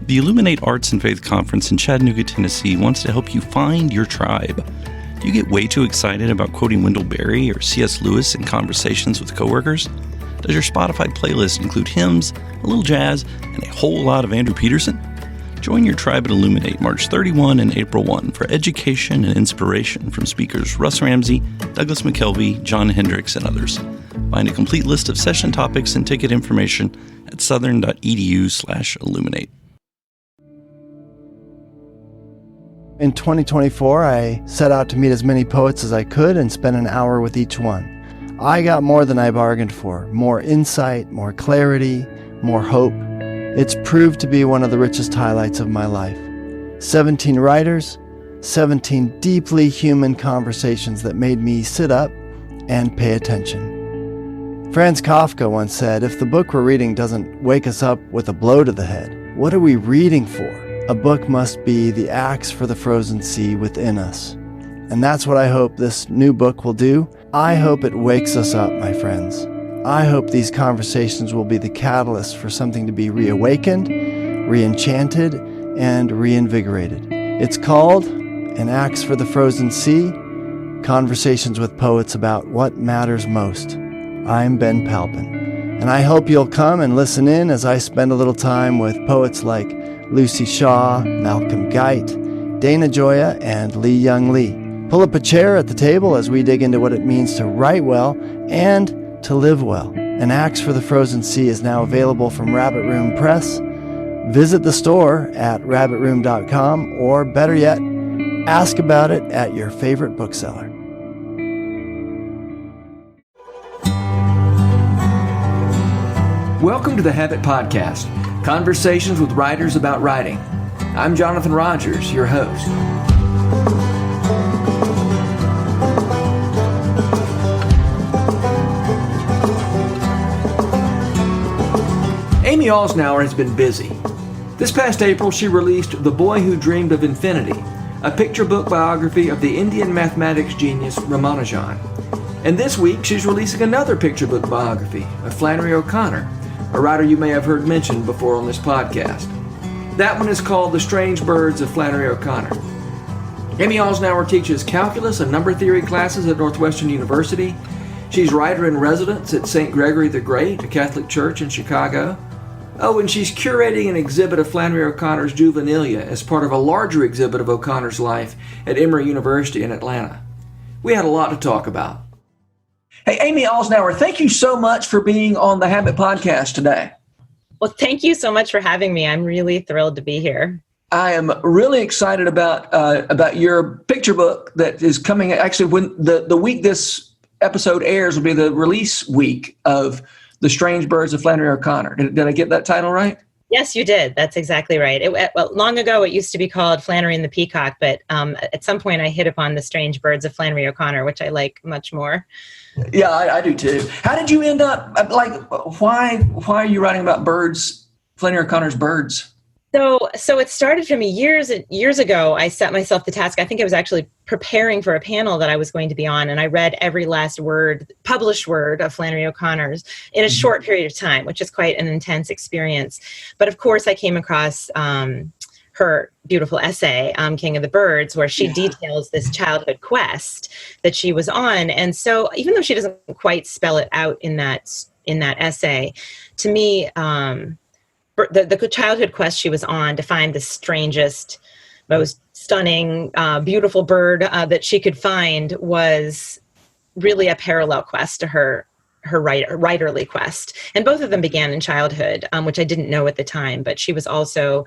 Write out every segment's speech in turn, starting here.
The Illuminate Arts and Faith Conference in Chattanooga, Tennessee wants to help you find your tribe. Do you get way too excited about quoting Wendell Berry or C.S. Lewis in conversations with coworkers? Does your Spotify playlist include hymns, a little jazz, and a whole lot of Andrew Peterson? Join your tribe at Illuminate March 31 and April 1 for education and inspiration from speakers Russ Ramsey, Douglas McKelvey, John Hendricks, and others. Find a complete list of session topics and ticket information at southern.edu/illuminate. In 2024, I set out to meet as many poets as I could and spend an hour with each one. I got more than I bargained for, more insight, more clarity, more hope. It's proved to be one of the richest highlights of my life. 17 writers, 17 deeply human conversations that made me sit up and pay attention. Franz Kafka once said, if the book we're reading doesn't wake us up with a blow to the head, what are we reading for? A book must be the axe for the frozen sea within us. And that's what I hope this new book will do. I hope it wakes us up, my friends. I hope these conversations will be the catalyst for something to be reawakened, re-enchanted, and reinvigorated. It's called An Axe for the Frozen Sea, Conversations with Poets About What Matters Most. I'm Ben Palpin, and I hope you'll come and listen in as I spend a little time with poets like Lucy Shaw, Malcolm Guite, Dana Gioia, and Lee Young Lee. Pull up a chair at the table as we dig into what it means to write well and to live well. An Axe for the Frozen Sea is now available from Rabbit Room Press. Visit the store at rabbitroom.com, or better yet, ask about it at your favorite bookseller. Welcome to the Habit Podcast, conversations with writers about writing. I'm Jonathan Rogers, your host. Amy Alznauer has been busy. This past April, she released The Boy Who Dreamed of Infinity, a picture book biography of the Indian mathematics genius Ramanujan. And this week, she's releasing another picture book biography of Flannery O'Connor, a writer you may have heard mentioned before on this podcast. That one is called The Strange Birds of Flannery O'Connor. Amy Alznauer teaches calculus and number theory classes at Northwestern University. She's writer-in-residence at St. Gregory the Great, a Catholic church in Chicago. Oh, and she's curating an exhibit of Flannery O'Connor's juvenilia as part of a larger exhibit of O'Connor's life at Emory University in Atlanta. We had a lot to talk about. Hey, Amy Alznauer, thank you so much for being on the Habit Podcast today. Well, thank you so much for having me. I'm really thrilled to be here. I am really excited about your picture book that is coming. Actually, when the week this episode airs will be the release week of The Strange Birds of Flannery O'Connor. Did I get that title right? Yes, you did. That's exactly right. Well, long ago, it used to be called Flannery and the Peacock, but at some point I hit upon The Strange Birds of Flannery O'Connor, which I like much more. Yeah, I do too. How did you end up, why are you writing about birds, Flannery O'Connor's birds? So it started for me years ago. I set myself the task. I think I was actually preparing for a panel that I was going to be on, and I read every last published word of Flannery O'Connor's in a short period of time, which is quite an intense experience. But of course, I came across her beautiful essay, King of the Birds, where she details this childhood quest that she was on. And so even though she doesn't quite spell it out in that essay, to me, the childhood quest she was on to find the strangest, most stunning, beautiful bird that she could find was really a parallel quest to her writerly quest. And both of them began in childhood, which I didn't know at the time, but she was also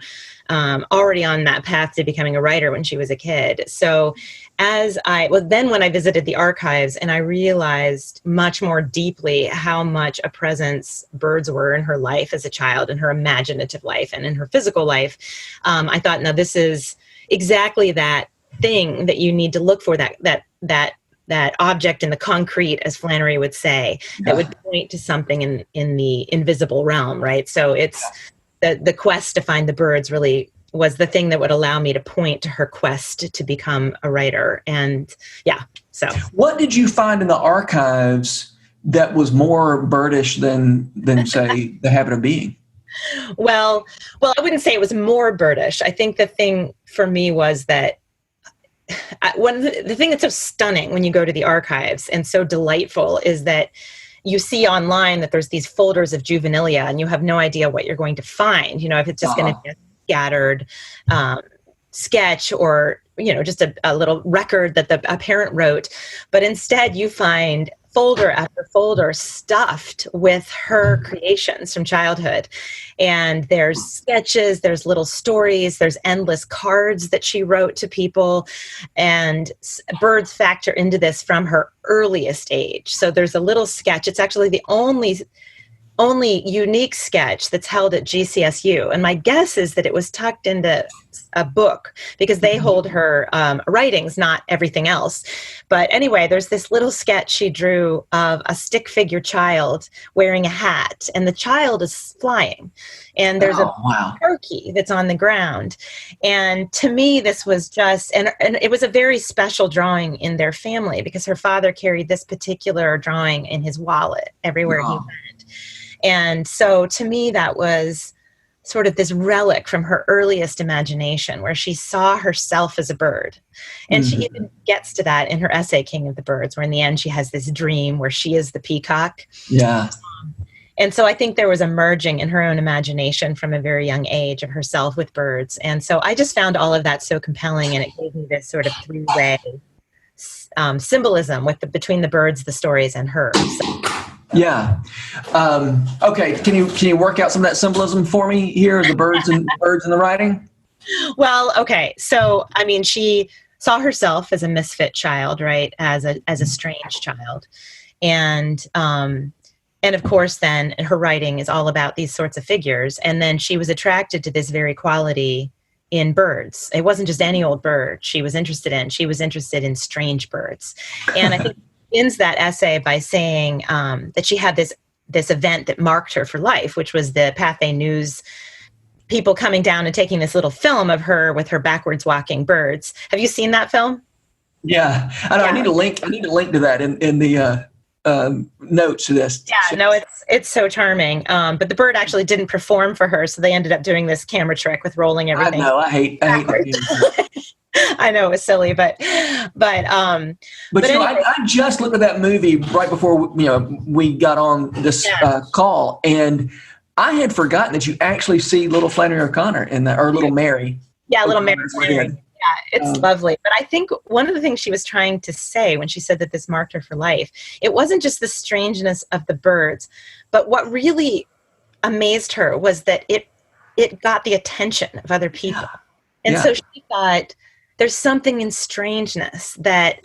already on that path to becoming a writer when she was a kid. So then when I visited the archives and I realized much more deeply how much a presence birds were in her life as a child, in her imaginative life and in her physical life, I thought, no, this is exactly that thing that you need to look for, that object in the concrete, as Flannery would say, that would point to something in the invisible realm, right? So it's the quest to find the birds really was the thing that would allow me to point to her quest to become a writer. And so. What did you find in the archives that was more birdish than say, The Habit of Being? Well, I wouldn't say it was more birdish. I think the thing for me was that the thing that's so stunning when you go to the archives and so delightful is that you see online that there's these folders of juvenilia and you have no idea what you're going to find, if it's just going to be a scattered sketch or, just a little record that a parent wrote. But instead you find folder after folder stuffed with her creations from childhood. And there's sketches, there's little stories, there's endless cards that she wrote to people. And birds factor into this from her earliest age. So there's a little sketch. It's actually the only unique sketch that's held at GCSU. And my guess is that it was tucked into a book because they hold her writings, not everything else. But anyway, there's this little sketch she drew of a stick figure child wearing a hat, and the child is flying. And there's a turkey that's on the ground. And to me, this was just, and it was a very special drawing in their family because her father carried this particular drawing in his wallet everywhere he went. And so to me, that was sort of this relic from her earliest imagination where she saw herself as a bird. And she even gets to that in her essay, King of the Birds, where in the end she has this dream where she is the peacock. Yeah. And so I think there was a merging in her own imagination from a very young age of herself with birds. And so I just found all of that so compelling, and it gave me this sort of three-way symbolism between the birds, the stories, and her. So, yeah. Okay. Can you work out some of that symbolism for me here? The birds and the writing? Well, okay. So, I mean, she saw herself as a misfit child, right? As a strange child. And of course, then her writing is all about these sorts of figures. And then she was attracted to this very quality in birds. It wasn't just any old bird she was interested in. She was interested in strange birds. And I think ends that essay by saying that she had this event that marked her for life, which was the Pathé News people coming down and taking this little film of her with her backwards walking birds. Have you seen that film? Yeah, I know. Yeah. I need a link to that in the notes to this. Yeah, no, it's so charming. But the bird actually didn't perform for her, so they ended up doing this camera trick with rolling everything. I know. I hate I know it was silly, but anyway. I just looked at that movie right before we got on this call, and I had forgotten that you actually see little Flannery O'Connor in that, or little Mary. Yeah, little Mary. Yeah, it's lovely. But I think one of the things she was trying to say when she said that this marked her for life, it wasn't just the strangeness of the birds, but what really amazed her was that it got the attention of other people. And so she thought, there's something in strangeness that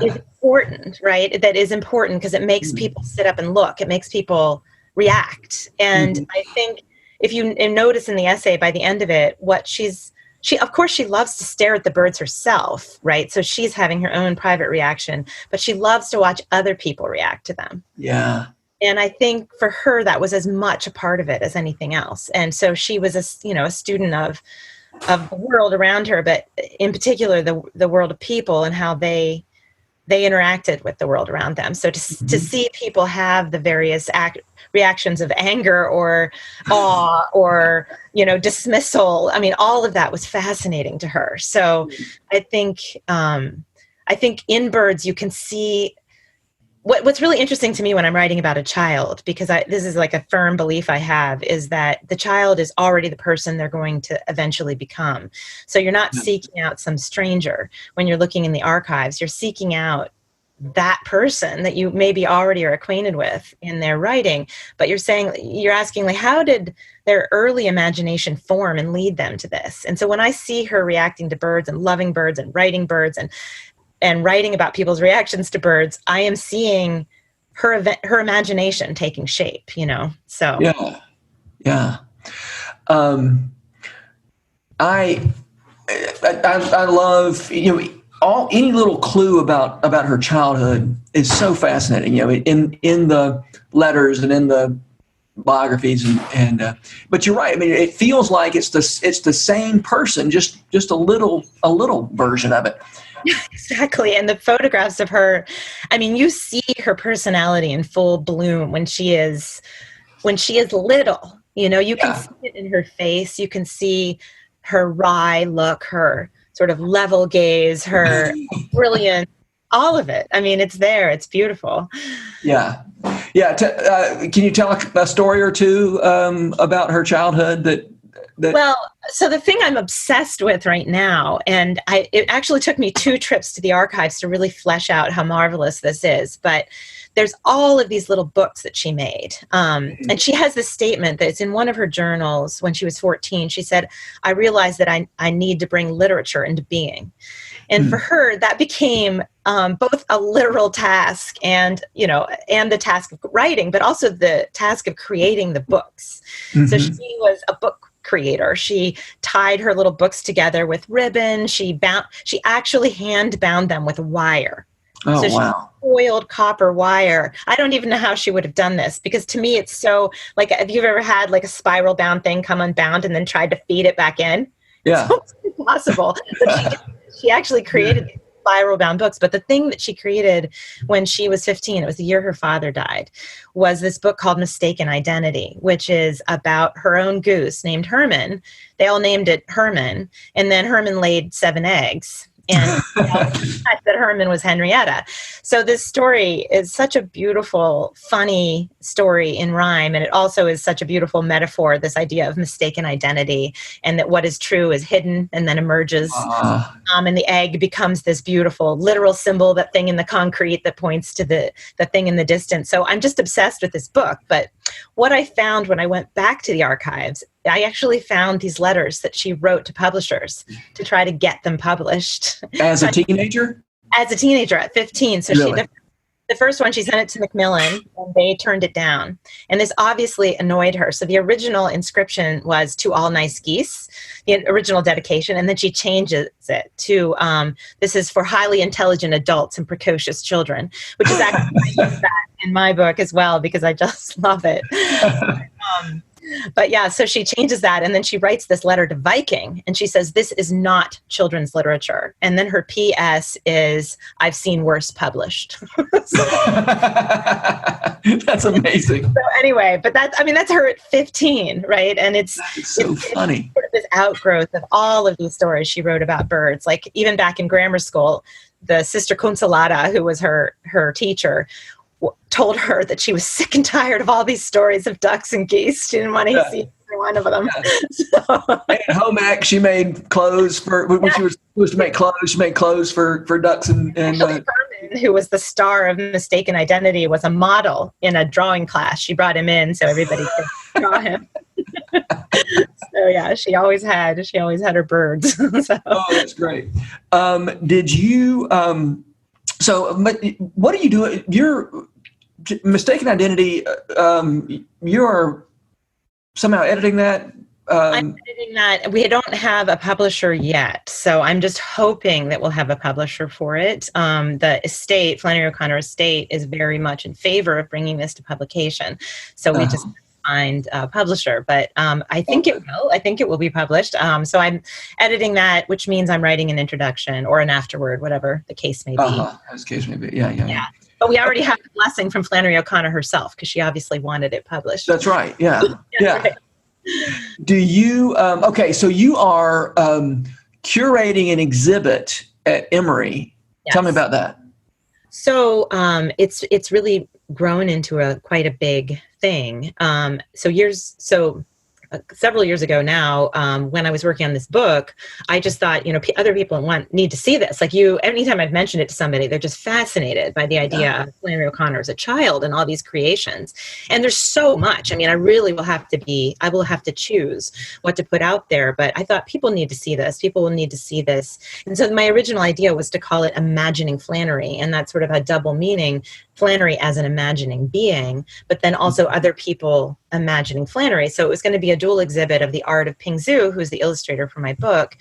is important, right? That is important because it makes people sit up and look. It makes people react. And I think if you notice in the essay by the end of it, she of course she loves to stare at the birds herself, right? So she's having her own private reaction, but she loves to watch other people react to them. Yeah. And I think for her, that was as much a part of it as anything else. And so she was a student of the world around her, but in particular the world of people and how they interacted with the world around them. So to see people have the various reactions of anger or awe or dismissal, I mean, all of that was fascinating to her. So I think in birds you can see what's really interesting to me when I'm writing about a child, because this is like a firm belief I have, is that the child is already the person they're going to eventually become. So you're not seeking out some stranger when you're looking in the archives. You're seeking out that person that you maybe already are acquainted with in their writing, but you're asking, like, how did their early imagination form and lead them to this? And so when I see her reacting to birds and loving birds and writing birds and writing about people's reactions to birds, I am seeing her imagination taking shape, so. Yeah. I love, any little clue about her childhood is so fascinating, in the letters and in the biographies and but you're right. I mean, it feels like it's the same person, just a little version of it. Exactly. And the photographs of her, I mean, you see her personality in full bloom when she is little, You can see it in her face. You can see her wry look, her sort of level gaze, her brilliant, all of it. I mean, it's there. It's beautiful. Yeah. Yeah. Can you tell a story or two about her childhood that Well, so the thing I'm obsessed with right now, and it actually took me 2 trips to the archives to really flesh out how marvelous this is, but there's all of these little books that she made. And she has this statement that's in one of her journals when she was 14. She said, I realized that I need to bring literature into being. And for her, that became both a literal task and the task of writing, but also the task of creating the books. So she was a book creator. She tied her little books together with ribbon. She actually hand bound them with wire. Oh, so wow. She foiled copper wire. I don't even know how she would have done this, because to me it's so, like, if you've ever had like a spiral bound thing come unbound and then tried to feed it back in, yeah, it's impossible. But she actually created these spiral bound books. But the thing that she created when she was 15, it was the year her father died, was this book called Mistaken Identity, which is about her own goose named Herman. They all named it Herman, and then Herman laid 7 eggs. And that Herman was Henrietta. So this story is such a beautiful, funny story in rhyme. And it also is such a beautiful metaphor, this idea of mistaken identity, and that what is true is hidden and then emerges. And the egg becomes this beautiful literal symbol, that thing in the concrete that points to the thing in the distance. So I'm just obsessed with this book. But what I found when I went back to the archives, I actually found these letters that she wrote to publishers to try to get them published. As a teenager? As a teenager at 15. So really? The first one, she sent it to Macmillan, and they turned it down. And this obviously annoyed her. So the original inscription was "To all nice geese," the original dedication, and then she changes it to "This is for highly intelligent adults and precocious children," which is actually I use that in my book as well, because I just love it. But yeah, so she changes that, and then she writes this letter to Viking, and she says, "This is not children's literature." And then her PS is, "I've seen worse published." That's amazing. So anyway, but that's her at 15, right? And it's so funny. It's sort of this outgrowth of all of these stories she wrote about birds. Like, even back in grammar school, the Sister Consolata, who was her teacher, told her that she was sick and tired of all these stories of ducks and geese. She didn't want to see either one of them. Yeah. So. And at home ec, she made clothes for, when she was supposed to make clothes, she made clothes for ducks and Herman, who was the star of Mistaken Identity, was a model in a drawing class. She brought him in so everybody could draw him. So yeah, she always had her birds. So. Oh, that's great. Did you, so what do you do? Your Mistaken Identity, you're somehow editing that? I'm editing that. We don't have a publisher yet, so I'm just hoping that we'll have a publisher for it. The estate, Flannery O'Connor estate, is very much in favor of bringing this to publication. So we just find a publisher, but I think it will. I think it will be published. So I'm editing that, which means I'm writing an introduction or an afterword, whatever the case may be. As the case may be. Yeah. But we already have the blessing from Flannery O'Connor herself, because she obviously wanted it published. That's right. Yeah. Right. Do you, so you are curating an exhibit at Emory. Yes. Tell me about that. So it's really grown into quite a big thing. Several years ago now, when I was working on this book, I just thought, other people need to see this. Like anytime I've mentioned it to somebody, they're just fascinated by the idea of Flannery O'Connor as a child and all these creations. And there's so much. I mean, I will have to choose what to put out there, but I thought people need to see this. People will need to see this. And so my original idea was to call it Imagining Flannery, and that's sort of a double meaning. Flannery as an imagining being, but then also other people imagining Flannery. So it was going to be a dual exhibit of the art of Ping Zhu, who's the illustrator for my book,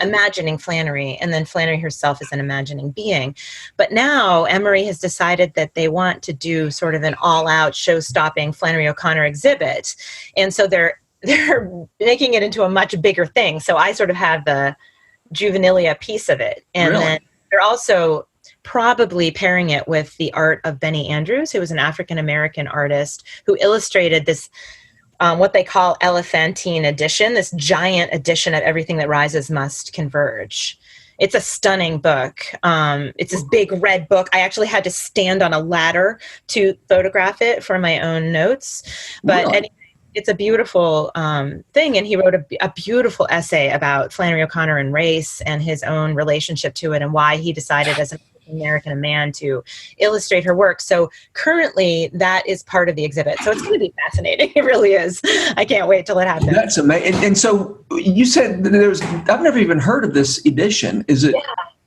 imagining Flannery, and then Flannery herself as an imagining being. But now Emory has decided that they want to do sort of an all-out, show-stopping Flannery O'Connor exhibit. And so they're making it into a much bigger thing. So I sort of have the juvenilia piece of it. And then they're also probably pairing it with the art of Benny Andrews, who was an African-American artist who illustrated this what they call elephantine edition, this giant edition of Everything That Rises Must Converge. It's a stunning book. It's this big red book. I actually had to stand on a ladder to photograph it for my own notes. But Really? anyway, it's a beautiful thing. And he wrote a beautiful essay about Flannery O'Connor and race and his own relationship to it and why he decided as an American man to illustrate her work. So currently that is part of the exhibit. So it's going to be fascinating. It really is. I can't wait till it happens. That's amazing. And so you said that I've never even heard of this edition. Is it? Yeah,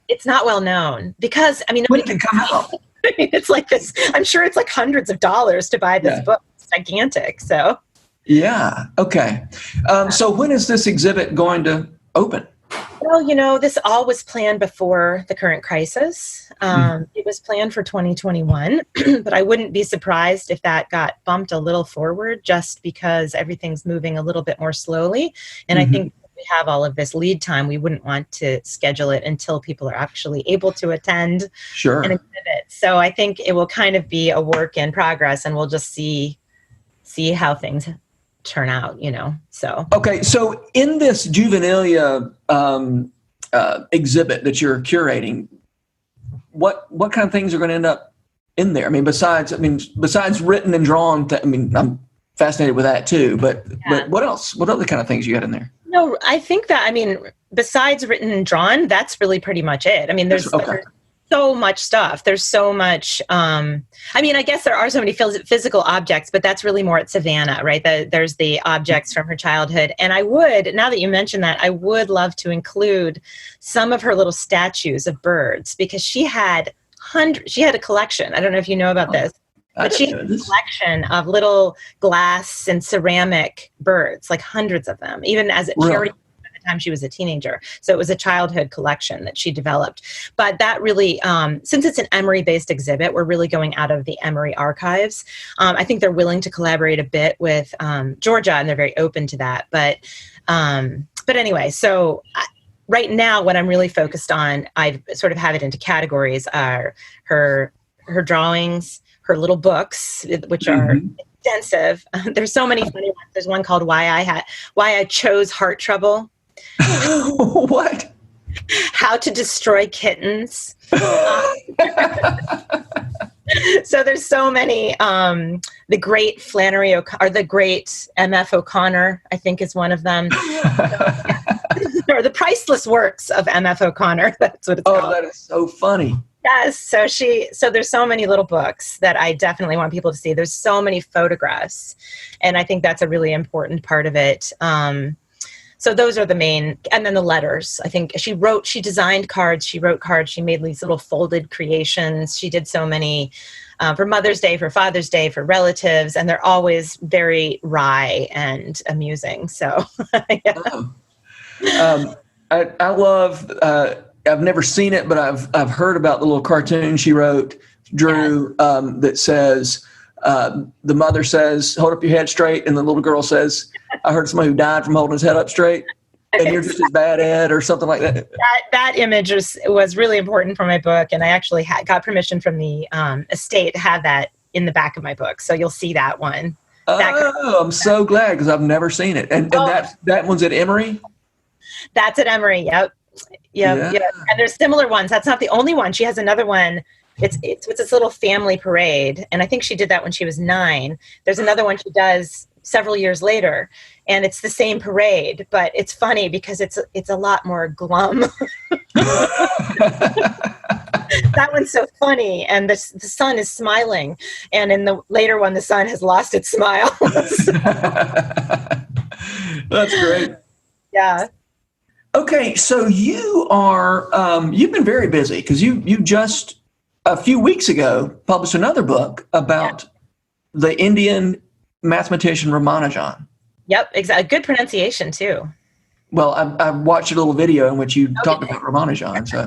it's not well known because, I mean, When did it come out? I mean, it's like this, I'm sure it's like hundreds of dollars to buy this book. It's gigantic. So. Yeah. Okay. So when is this exhibit going to open? Well, this all was planned before the current crisis. It was planned for 2021, but I wouldn't be surprised if that got bumped a little forward just because everything's moving a little bit more slowly. And I think we have all of this lead time. We wouldn't want to schedule it until people are actually able to attend an exhibit. So I think it will kind of be a work in progress, and we'll just see how things turn out, so. Okay, so in this juvenilia exhibit that you're curating, what kind of things are going to end up in there? I mean, besides written and drawn, I'm fascinated with that too, but what else? What other kind of things you got in there? No, I think that, besides written and drawn, that's really pretty much it. There's so much stuff. There's so much, I guess there are so many physical objects, but that's really more at Savannah, right? There's the objects from her childhood. And now that you mentioned that, I would love to include some of her little statues of birds because she had a collection. I don't know if you know about this, but she had a collection of little glass and ceramic birds, like hundreds of them, even as a charity time she was a teenager. So it was a childhood collection that she developed. But that really, since it's an Emory-based exhibit, we're really going out of the Emory archives. I think they're willing to collaborate a bit with Georgia, and they're very open to that. But anyway, so right now, what I'm really focused on, I sort of have it into categories, are her drawings, her little books, which are extensive. There's so many funny ones. There's one called Why I Chose Heart Trouble. What? How to Destroy Kittens. So there's so many. The great Flannery O'Connor, or the great M.F. O'Connor, I think is one of them. Or the priceless works of M.F. O'Connor. That's what it's called. Oh, that is so funny. Yes. So there's so many little books that I definitely want people to see. There's so many photographs, and I think that's a really important part of it. So those are the main, and then the letters. I think she designed cards, she wrote cards, she made these little folded creations. She did so many for Mother's Day, for Father's Day, for relatives, and they're always very wry and amusing. So, yeah. I love, I've never seen it, but I've heard about the little cartoon she drew that says, the mother says, hold up your head straight. And the little girl says, I heard somebody who died from holding his head up straight. And you're just as bad, Ed, or something like that. That image was really important for my book. And I actually got permission from the estate to have that in the back of my book. So you'll see that one. I'm so glad because I've never seen it. And that one's at Emory? That's at Emory. Yep. And there's similar ones. That's not the only one. She has another one. It's this little family parade, and I think she did that when she was 9. There's another one she does several years later, and it's the same parade, but it's funny because it's a lot more glum. That one's so funny, and the sun is smiling, and in the later one, the sun has lost its smile. That's great. Yeah. Okay, so you are you've been very busy because you just a few weeks ago published another book about the Indian mathematician Ramanujan. Yep, exactly. Good pronunciation too. Well, I watched a little video in which you talked about Ramanujan. So.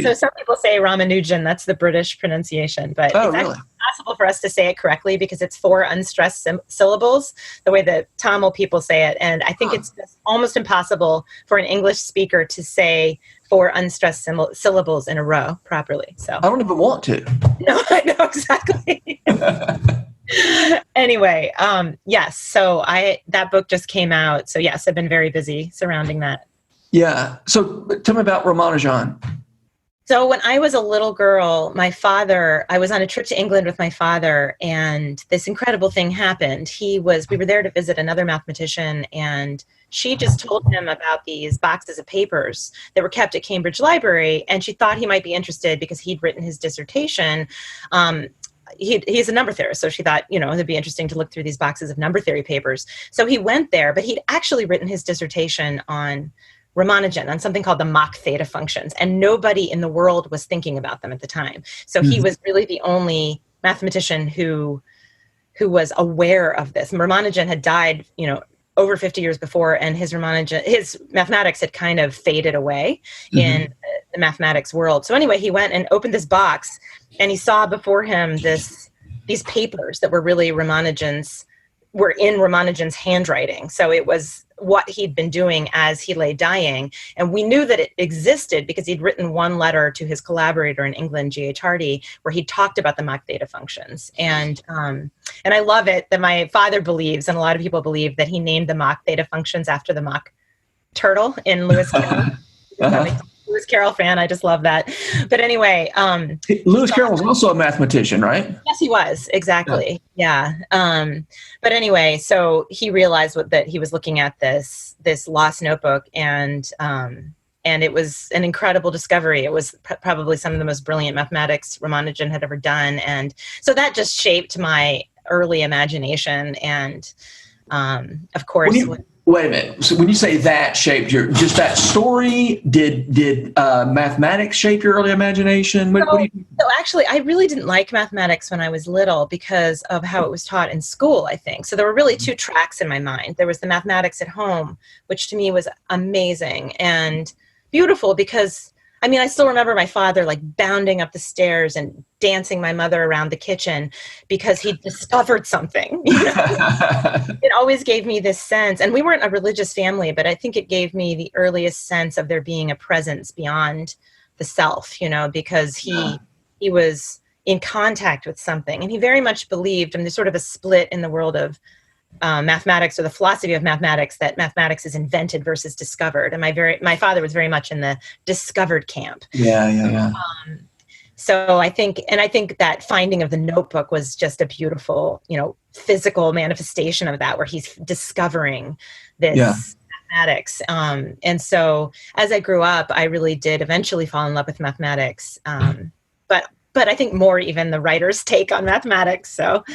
So some people say Ramanujan. That's the British pronunciation, but it's actually possible for us to say it correctly because it's 4 unstressed syllables, the way the Tamil people say it. And I think it's just almost impossible for an English speaker to say 4 unstressed syllables in a row properly. So I don't even want to. No, I know exactly. Anyway, yes. So that book just came out. So yes, I've been very busy surrounding that. Yeah. So tell me about Ramanujan. So when I was a little girl, I was on a trip to England with my father, and this incredible thing happened. We were there to visit another mathematician, and she just told him about these boxes of papers that were kept at Cambridge Library, and she thought he might be interested because he'd written his dissertation. He's a number theorist, so she thought, it'd be interesting to look through these boxes of number theory papers. So he went there, but he'd actually written his dissertation on Ramanujan, on something called the Mach theta functions, and nobody in the world was thinking about them at the time. So he was really the only mathematician who was aware of this. Ramanujan had died, over 50 years before, and his mathematics had kind of faded away in the mathematics world. So anyway, he went and opened this box, and he saw before him these papers that were really in Ramanujan's handwriting. So it was what he'd been doing as he lay dying. And we knew that it existed because he'd written one letter to his collaborator in England, G.H. Hardy, where he talked about the Mach theta functions. And I love it that my father believes, and a lot of people believe, that he named the Mach theta functions after the Mach turtle in Lewis Carroll. Lewis Carroll fan. I just love that. But anyway, Lewis Carroll was also a mathematician, right? Yes, he was. Exactly. Yeah. But anyway, so he realized that he was looking at this lost notebook, and it was an incredible discovery. It was probably some of the most brilliant mathematics Ramanujan had ever done. And so that just shaped my early imagination. And of course, wait a minute. So when you say that shaped just that story, did mathematics shape your early imagination? So actually, I really didn't like mathematics when I was little because of how it was taught in school, I think. So there were really two tracks in my mind. There was the mathematics at home, which to me was amazing and beautiful because, I still remember my father bounding up the stairs and dancing my mother around the kitchen because he discovered something. It always gave me this sense, and we weren't a religious family, but I think it gave me the earliest sense of there being a presence beyond the self, because he was in contact with something, and he very much believed, and there's sort of a split in the world of mathematics, or the philosophy of mathematics, that mathematics is invented versus discovered. And my father was very much in the discovered camp. Yeah. So I think that finding of the notebook was just a beautiful, physical manifestation of that, where he's discovering this mathematics. And so as I grew up, I really did eventually fall in love with mathematics. But I think more even the writer's take on mathematics. So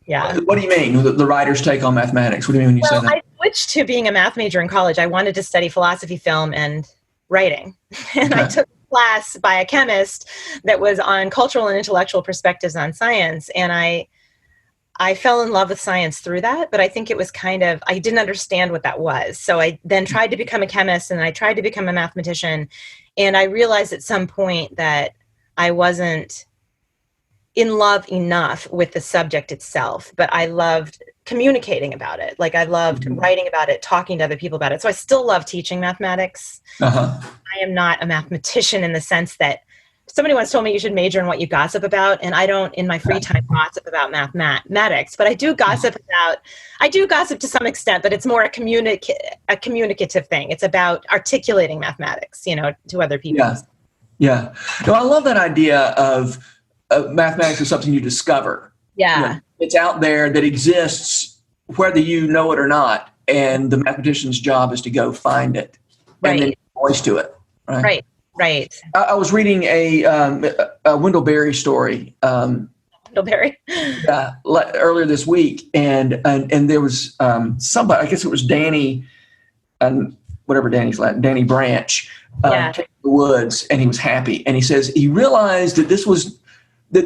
yeah. What do you mean, the writer's take on mathematics? What do you mean when you say that? I switched to being a math major in college. I wanted to study philosophy, film, and writing. And I took a class by a chemist that was on cultural and intellectual perspectives on science. And I fell in love with science through that, but I think it was I didn't understand what that was. So I then tried to become a chemist, and I tried to become a mathematician. And I realized at some point that I wasn't in love enough with the subject itself, but I loved communicating about it. I loved writing about it, talking to other people about it. So I still love teaching mathematics. I am not a mathematician in the sense that somebody once told me you should major in what you gossip about. And I don't, in my free time, gossip about mathematics, but I do gossip to some extent, but it's more a communicative thing. It's about articulating mathematics, to other people. Yeah. No, I love that idea of mathematics is something you discover. Yeah. It's out there that exists whether you know it or not. And the mathematician's job is to go find it and then give voice to it. Right. I was reading a Wendell Berry story. Wendell Berry? Earlier this week. And there was somebody, I guess it was Danny, whatever Danny's Latin, Danny Branch, came to the woods, and he was happy. And he says he realized that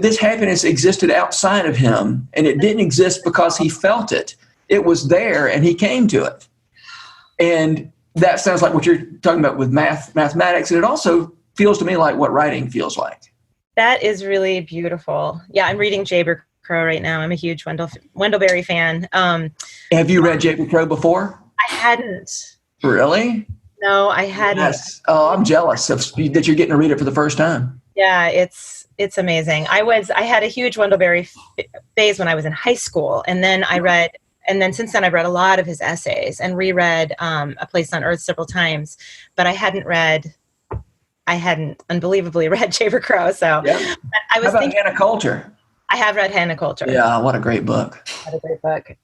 this happiness existed outside of him, and it didn't exist because he felt it. It was there, and he came to it. And that sounds like what you're talking about with mathematics, and it also feels to me like what writing feels like. That is really beautiful. Yeah, I'm reading Jayber Crow right now. I'm a huge Wendell Berry fan. Have you read Jayber Crow before? I hadn't. Really? No, I hadn't. Yes. Oh, I'm jealous that you're getting to read it for the first time. Yeah, it's amazing. I had a huge Wendell Berry phase when I was in high school, and then since then I've read a lot of his essays and reread A Place on Earth several times, but I hadn't unbelievably read Chamber Crow. So Yeah. I was How about thinking, Hannah Coulter? I have read Hannah Coulter. Yeah, what a great book. What a great book.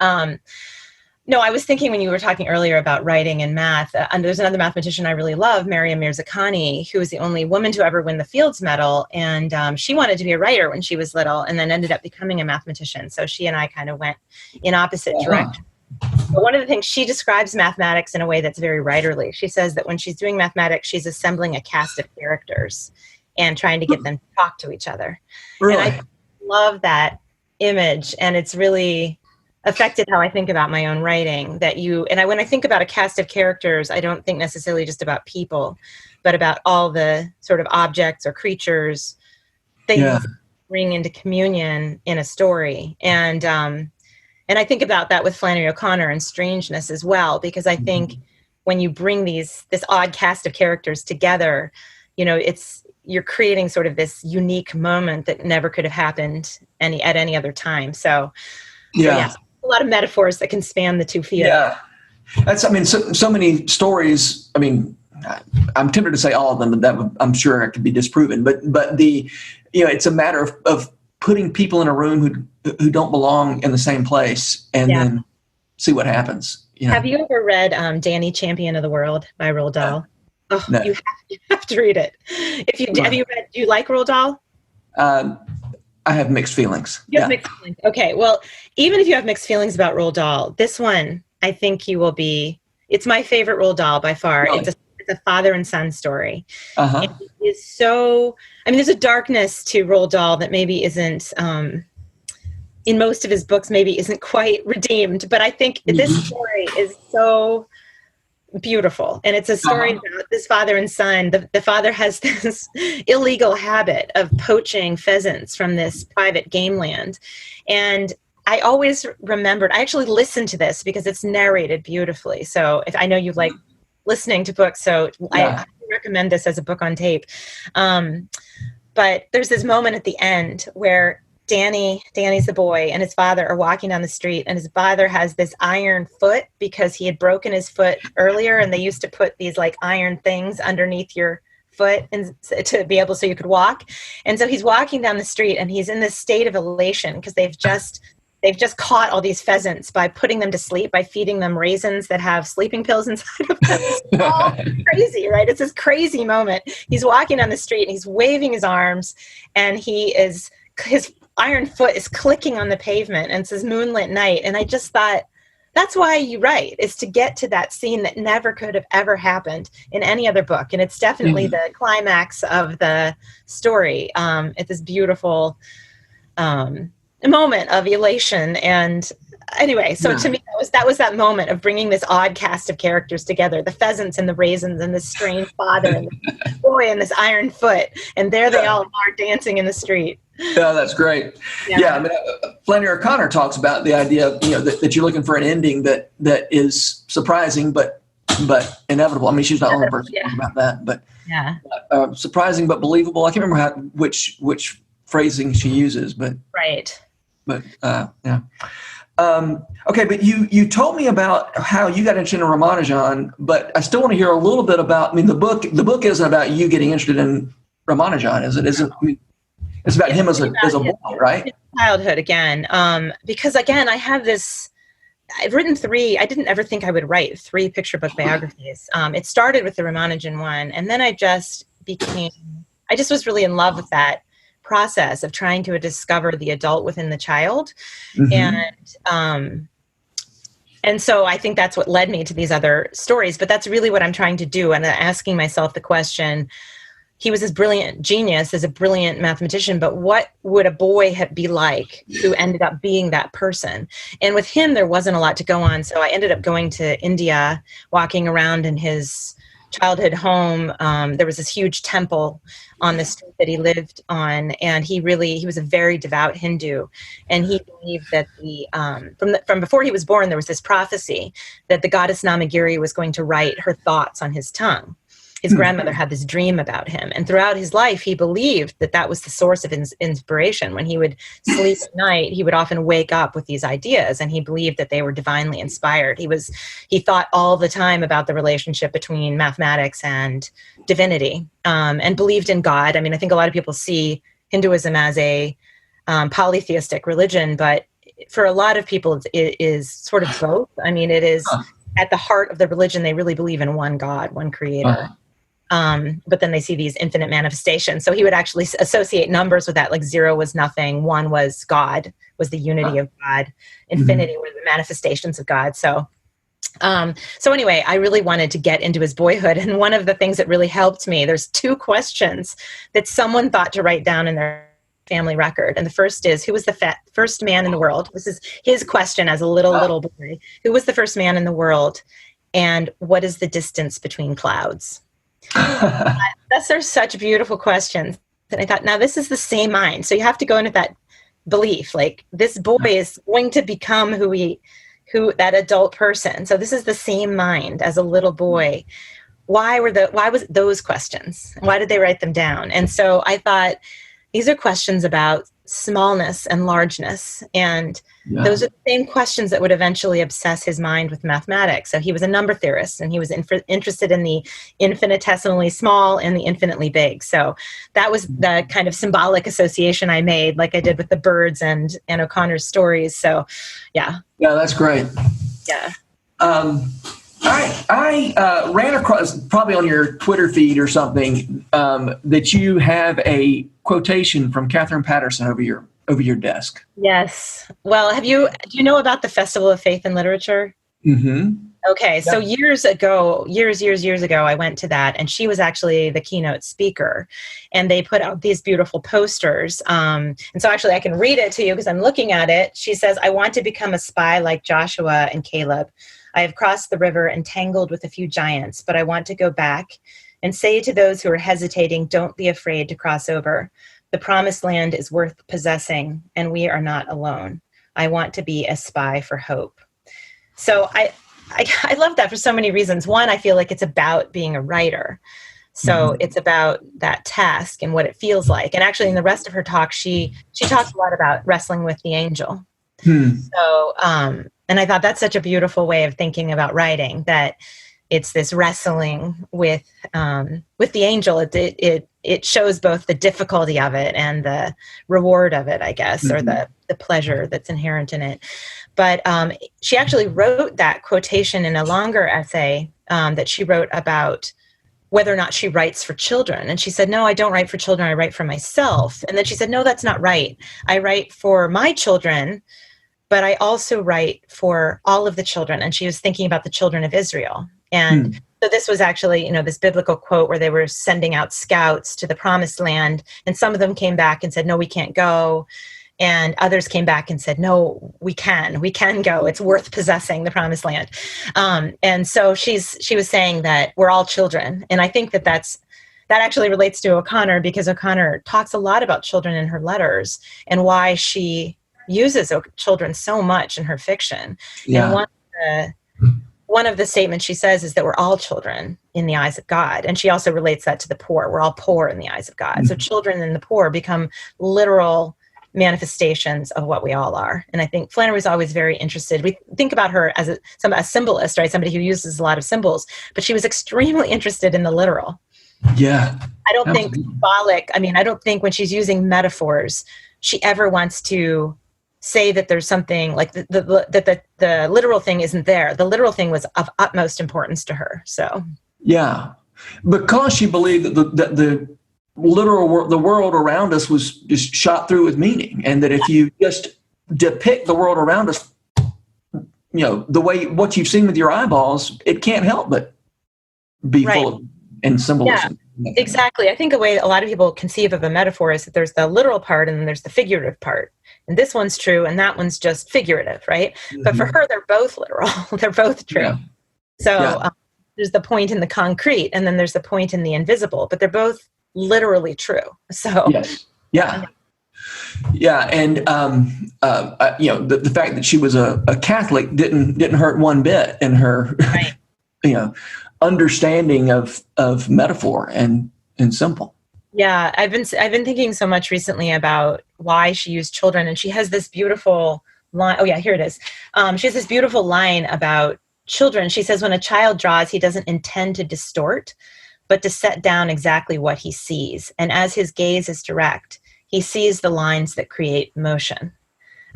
No, I was thinking when you were talking earlier about writing and math, and there's another mathematician I really love, Maryam Mirzakhani, who was the only woman to ever win the Fields Medal. And she wanted to be a writer when she was little and then ended up becoming a mathematician. So she and I kind of went in opposite directions. But one of the things, she describes mathematics in a way that's very writerly. She says that when she's doing mathematics, she's assembling a cast of characters and trying to get them to talk to each other. Really? And I love that image, and it's really affected how I think about my own writing. When I think about a cast of characters, I don't think necessarily just about people, but about all the sort of objects or creatures, things bring into communion in a story. And I think about that with Flannery O'Connor and Strangeness as well, because I think when you bring this odd cast of characters together, you're creating sort of this unique moment that never could have happened at any other time. So yeah, a lot of metaphors that can span the two fields. Yeah. So many stories. I mean, I'm tempted to say all of them, but I'm sure it could be disproven. But it's a matter of putting people in a room who don't belong in the same place, and then see what happens. Have you ever read Danny, Champion of the World by Roald Dahl? Oh, no. You have to read it. Have you read? Do you like Roald Dahl? I have mixed feelings. You have mixed feelings. Okay. Well, even if you have mixed feelings about Roald Dahl, this one, I think you will be. It's my favorite Roald Dahl by far. Really? It's a father and son story. Uh-huh. And it is so. I mean, there's a darkness to Roald Dahl that maybe isn't. In most of his books, maybe isn't quite redeemed, but I think this story is so beautiful. And it's a story about this father and son. The father has this illegal habit of poaching pheasants from this private game land. And I always remembered, I actually listened to this because it's narrated beautifully. So if I know you like listening to books, so I recommend this as a book on tape. But there's this moment at the end where Danny's the boy, and his father are walking down the street, and his father has this iron foot because he had broken his foot earlier, and they used to put these like iron things underneath your foot and to be able so you could walk. And so he's walking down the street, and he's in this state of elation because they've just caught all these pheasants by putting them to sleep, by feeding them raisins that have sleeping pills inside of them. It's all crazy, right? It's this crazy moment. He's walking down the street, and he's waving his arms, and his iron foot is clicking on the pavement, and it says moonlit night. And I just thought, that's why you write, is to get to that scene that never could have ever happened in any other book. And it's definitely the climax of the story. It's this beautiful moment of elation. And anyway, so to me, that was that moment of bringing this odd cast of characters together, the pheasants and the raisins and this strange father and the boy and this iron foot. And there they all are dancing in the street. Yeah, that's great. Yeah, I mean, Flannery O'Connor talks about the idea of, that you're looking for an ending that is surprising but inevitable. I mean, she's not the only person talking about that, but surprising but believable. I can't remember which phrasing she uses, but okay, but you told me about how you got interested in Ramanujan, but I still want to hear a little bit about. I mean, the book isn't about you getting interested in Ramanujan, is it? Isn't? I mean, it's about him as a boy, right? Childhood again, because again, I've written 3. I didn't ever think I would write 3 picture book biographies. It started with the Ramanujan one, and then I just was really in love with that process of trying to discover the adult within the child. And so I think that's what led me to these other stories, but that's really what I'm trying to do. And asking myself the question, he was this brilliant genius, as a brilliant mathematician, but what would a boy be like who ended up being that person? And with him, there wasn't a lot to go on. So I ended up going to India, walking around in his childhood home. There was this huge temple on the street that he lived on, and he was a very devout Hindu, and he believed that from before he was born, there was this prophecy that the goddess Namagiri was going to write her thoughts on his tongue. his grandmother had this dream about him. And throughout his life, he believed that that was the source of inspiration. When he would sleep at night, he would often wake up with these ideas, and he believed that they were divinely inspired. He thought all the time about the relationship between mathematics and divinity, and believed in God. I mean, I think a lot of people see Hinduism as a polytheistic religion, but for a lot of people, it is sort of both. I mean, it is at the heart of the religion. They really believe in one God, one creator. But then they see these infinite manifestations. So he would actually associate numbers with that, like 0 was nothing, 1 was God, was the unity of God, infinity were the manifestations of God. So anyway, I really wanted to get into his boyhood. And one of the things that really helped me, there's 2 questions that someone thought to write down in their family record. And the first is, who was the first man in the world? This is his question as a little boy. Who was the first man in the world? And what is the distance between clouds? Those are such beautiful questions. And I thought, now this is the same mind. So you have to go into that belief, like this boy is going to become who that adult person. So this is the same mind as a little boy. Why was those questions? Why did they write them down? And so I thought, these are questions about smallness and largeness. And those are the same questions that would eventually obsess his mind with mathematics. So he was a number theorist, and he was interested in the infinitesimally small and the infinitely big. So that was the kind of symbolic association I made, like I did with the birds and O'Connor's stories. So, yeah. Yeah, that's great. Yeah. I ran across, probably on your Twitter feed or something, that you have a quotation from Catherine Patterson over your desk. Yes. Well, do you know about the Festival of Faith and Literature? Mm-hmm. Okay. So years ago, I went to that, and she was actually the keynote speaker, and they put out these beautiful posters. And so actually I can read it to you because I'm looking at it. She says, "I want to become a spy like Joshua and Caleb. I have crossed the river and tangled with a few giants, but I want to go back and say to those who are hesitating, don't be afraid to cross over. The promised land is worth possessing, and we are not alone. I want to be a spy for hope." So I love that for so many reasons. One, I feel like it's about being a writer. So it's about that task and what it feels like. And actually in the rest of her talk, she talks a lot about wrestling with the angel. So, and I thought that's such a beautiful way of thinking about writing, that it's this wrestling with the angel. It shows both the difficulty of it and the reward of it, I guess, or the pleasure that's inherent in it. But she actually wrote that quotation in a longer essay that she wrote about whether or not she writes for children. And she said, "No, I don't write for children. I write for myself." And then she said, "No, that's not right. I write for my children, but I also write for all of the children." And she was thinking about the children of Israel. And so this was actually, this biblical quote where they were sending out scouts to the promised land. And some of them came back and said, "No, we can't go." And others came back and said, "No, we can go. It's worth possessing the promised land." And so she was saying that we're all children. And I think that actually relates to O'Connor, because O'Connor talks a lot about children in her letters and why she uses children so much in her fiction. Yeah. And one of the statements she says is that we're all children in the eyes of God. And she also relates that to the poor. We're all poor in the eyes of God. So children and the poor become literal manifestations of what we all are. And I think Flannery was always very interested. We think about her as a symbolist, right? Somebody who uses a lot of symbols, but she was extremely interested in the literal. Yeah. I don't think symbolic. I mean, I don't think when she's using metaphors, she ever wants to say that there's something like that the literal thing isn't there. The literal thing was of utmost importance to her. So yeah, because she believed that the literal the world around us was just shot through with meaning, and that if you just depict the world around us, the way what you've seen with your eyeballs, it can't help but be full of and symbolism. Yeah, exactly. I think the way a lot of people conceive of a metaphor is that there's the literal part and then there's the figurative part. And this one's true and that one's just figurative, right? But for her, they're both literal. They're both true. Yeah. So there's the point in the concrete and then there's the point in the invisible, but they're both literally true. So yes. Yeah. Yeah. And, the fact that she was a Catholic didn't hurt one bit in her, understanding of metaphor and simple. Yeah, I've been thinking so much recently about why she used children, and she has this beautiful line. Oh yeah, here it is. She has this beautiful line about children. She says, when a child draws, he doesn't intend to distort, but to set down exactly what he sees. And as his gaze is direct, he sees the lines that create motion.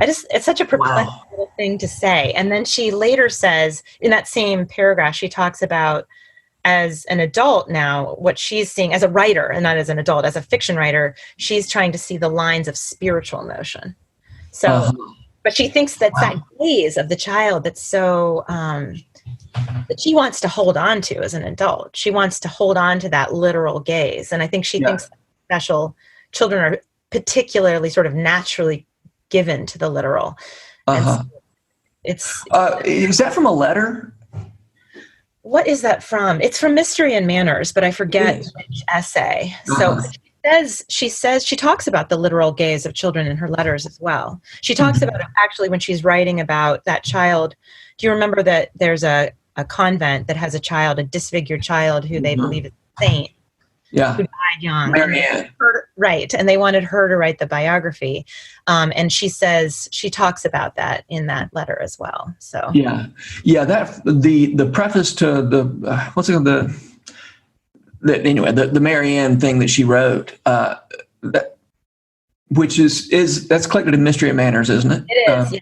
It's such a perplexing little thing to say. And then she later says, in that same paragraph, she talks about, as an adult now, what she's seeing as a writer, and not as an adult, as a fiction writer, she's trying to see the lines of spiritual motion. So, but she thinks that's that gaze of the child that's so, that she wants to hold on to as an adult. She wants to hold on to that literal gaze. And I think she thinks special children are particularly sort of naturally given to the literal. And so is that from a letter? What is that from? It's from Mystery and Manners, but I forget which essay. So she talks about the literal gaze of children in her letters as well. She talks about it actually when she's writing about that child. Do you remember that there's a convent that has a child, a disfigured child who they believe is a saint, who died young. Marianne. Right. And they wanted her to write the biography. And she says, she talks about that in that letter as well. So that the preface to the the Marianne thing that she wrote, which is that's collected in Mystery and Manners, isn't it? It is.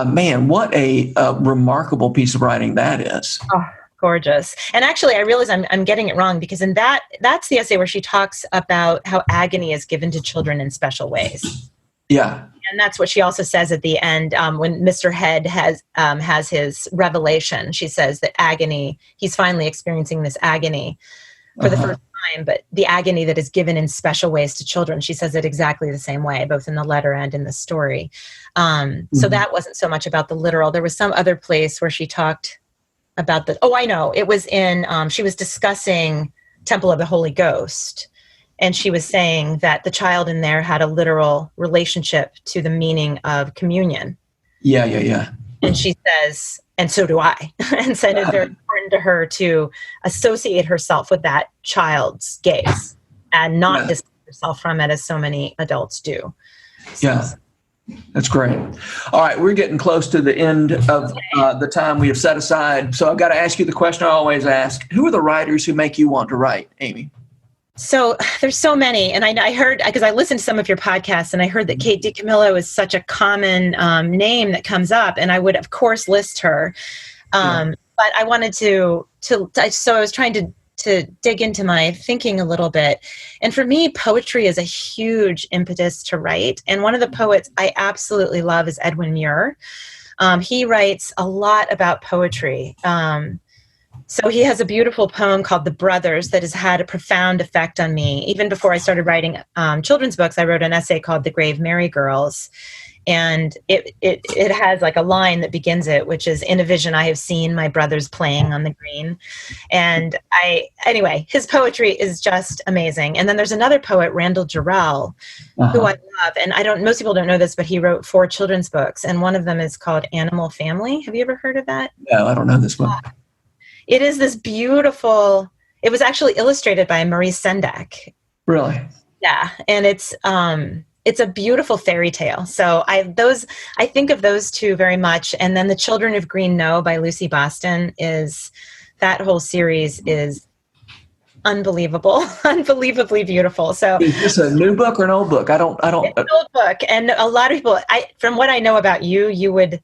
Man, what a remarkable piece of writing that is. Oh, gorgeous. And actually, I realize I'm getting it wrong, because in that's the essay where she talks about how agony is given to children in special ways. Yeah. And that's what she also says at the end, when Mr. Head has his revelation. She says that agony, he's finally experiencing this agony for the first time, but the agony that is given in special ways to children. She says it exactly the same way, both in the letter and in the story. So that wasn't so much about the literal. There was some other place where she talked about I know. It was in, she was discussing Temple of the Holy Ghost. And she was saying that the child in there had a literal relationship to the meaning of communion. Yeah. And she says, and so do I. And said it's very important to her to associate herself with that child's gaze and not distance herself from it, as so many adults do. So, that's great. All right, we're getting close to the end of the time we have set aside. So I've got to ask you the question I always ask. Who are the writers who make you want to write, Amy? So there's so many. And I heard, because I listened to some of your podcasts, and I heard that Kate DiCamillo is such a common name that comes up. And I would, of course, list her. But I wanted so I was trying to dig into my thinking a little bit. And for me, poetry is a huge impetus to write. And one of the poets I absolutely love is Edwin Muir. He writes a lot about poetry. So he has a beautiful poem called The Brothers that has had a profound effect on me. Even before I started writing children's books, I wrote an essay called The Grave Mary Girls. And it has like a line that begins it, which is, in a vision I have seen my brothers playing on the green. And anyway, his poetry is just amazing. And then there's another poet, Randall Jarrell, who I love. And most people don't know this, but he wrote 4 children's books. And one of them is called Animal Family. Have you ever heard of that? No, I don't know this one. It is this beautiful, it was actually illustrated by Maurice Sendak. Really? Yeah. And it's a beautiful fairy tale. So I think of those two very much. And then The Children of Green Know by Lucy Boston that whole series is unbelievable, unbelievably beautiful. So is this a new book or an old book? I don't. It's an old book. And a lot of people, from what I know about you would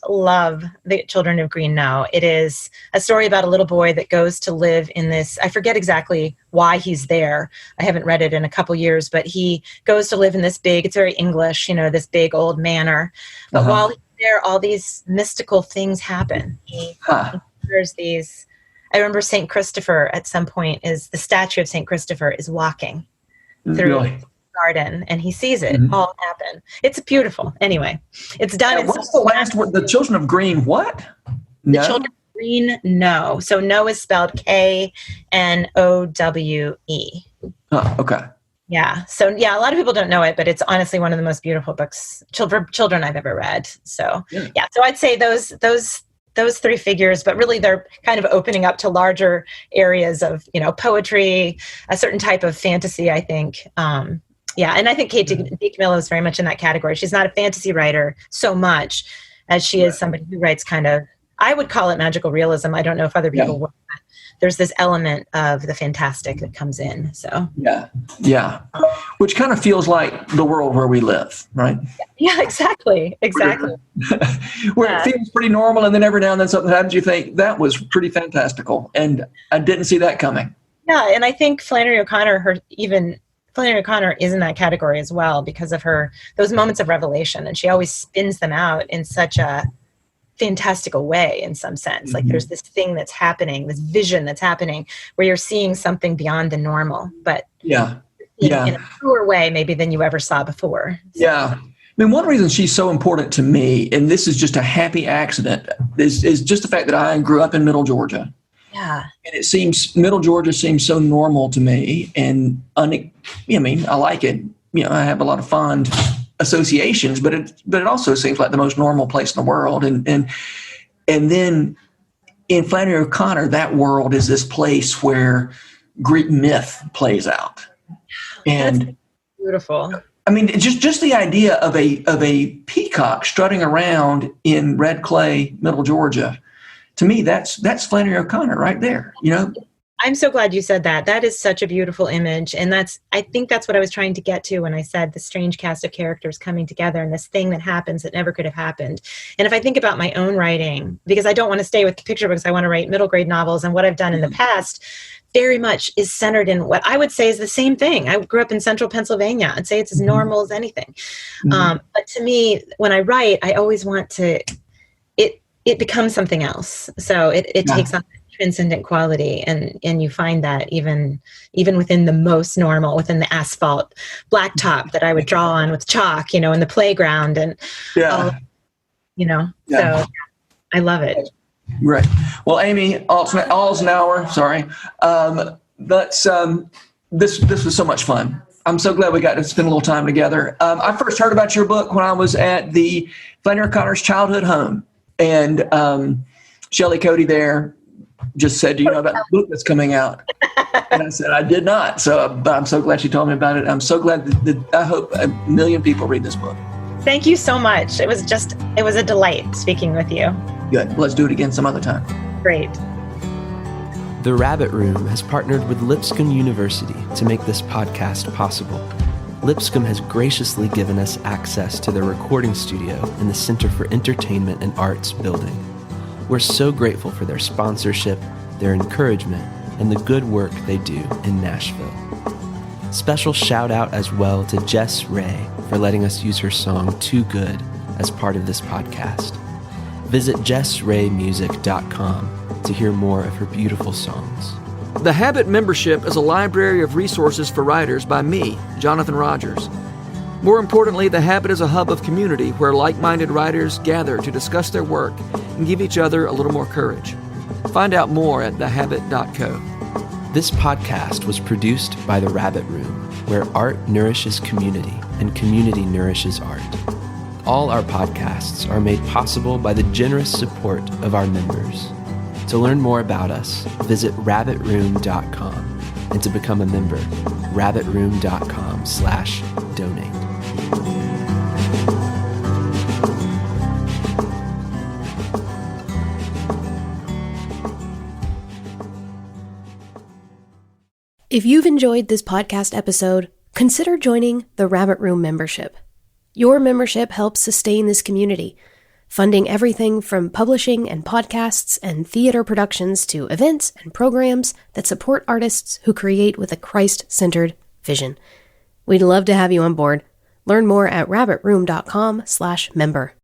love The Children of Green Know. It is a story about a little boy that goes to live in this, I forget exactly why he's there. I haven't read it in a couple years, but he goes to live in this big, it's very English, this big old manor. But while he's there, all these mystical things happen. There's these, I remember St. Christopher at some point the statue of St. Christopher is walking through garden, and he sees it all happen. It's beautiful. Anyway, it's done. What's the last word? The Children of Green what? The Children of Green Know. So Know is spelled Knowe. Oh, okay. Yeah. So a lot of people don't know it, but it's honestly one of the most beautiful books for children I've ever read. So so I'd say those those three figures, but really they're kind of opening up to larger areas of, poetry, a certain type of fantasy, I think. Yeah, and I think Kate DiCamillo is very much in that category. She's not a fantasy writer so much as she is somebody who writes kind of, I would call it magical realism. I don't know if other people would. But there's this element of the fantastic that comes in. So yeah, which kind of feels like the world where we live, right? Yeah, exactly. Where it feels pretty normal, and then every now and then something happens. You think that was pretty fantastical, and I didn't see that coming. Yeah, and I think Flannery O'Connor is in that category as well because of those moments of revelation, and she always spins them out in such a fantastical way in some sense. Like there's this thing that's happening, this vision that's happening where you're seeing something beyond the normal, but in a truer way maybe than you ever saw before. So. Yeah. I mean, one reason she's so important to me, and this is just a happy accident, is just the fact that I grew up in Middle Georgia. Yeah. And Middle Georgia seems so normal to me, and I like it. I have a lot of fond associations, but it also seems like the most normal place in the world. And then in Flannery O'Connor, that world is this place where Greek myth plays out. And that's beautiful. I mean, just the idea of a peacock strutting around in red clay, Middle Georgia. To me, that's Flannery O'Connor right there. I'm so glad you said that. That is such a beautiful image. And I think that's what I was trying to get to when I said the strange cast of characters coming together and this thing that happens that never could have happened. And if I think about my own writing, because I don't want to stay with picture books, I want to write middle grade novels, and what I've done in the past very much is centered in what I would say is the same thing. I grew up in central Pennsylvania. I'd say it's as normal as anything. But to me, when I write, I always want to, it becomes something else. So it takes on transcendent quality, and you find that even within the most normal, within the asphalt blacktop that I would draw on with chalk, in the playground, and so I love it. Right. Well, Amy Alznauer, sorry. This was so much fun. I'm so glad we got to spend a little time together. I first heard about your book when I was at the Flannery O'Connor's childhood home, and Shelley Cody there just said, "Do you know about the book that's coming out?" And I said, "I did not." So I'm so glad she told me about it. I'm so glad that I hope 1 million people read this book. Thank you so much. It was a delight speaking with you. Good. Let's do it again some other time. Great. The Rabbit Room has partnered with Lipscomb University to make this podcast possible. Lipscomb has graciously given us access to their recording studio in the Center for Entertainment and Arts building. We're so grateful for their sponsorship, their encouragement, and the good work they do in Nashville. Special shout out as well to Jess Ray for letting us use her song Too Good as part of this podcast. Visit jessraymusic.com to hear more of her beautiful songs. The Habit membership is a library of resources for writers by me, Jonathan Rogers. More importantly, The Habit is a hub of community where like-minded writers gather to discuss their work and give each other a little more courage. Find out more at thehabit.co. This podcast was produced by The Rabbit Room, where art nourishes community and community nourishes art. All our podcasts are made possible by the generous support of our members. To learn more about us, visit rabbitroom.com, and to become a member, rabbitroom.com/donate. If you've enjoyed this podcast episode, consider joining the Rabbit Room membership. Your membership helps sustain this community, funding everything from publishing and podcasts and theater productions to events and programs that support artists who create with a Christ-centered vision. We'd love to have you on board. Learn more at rabbitroom.com/member.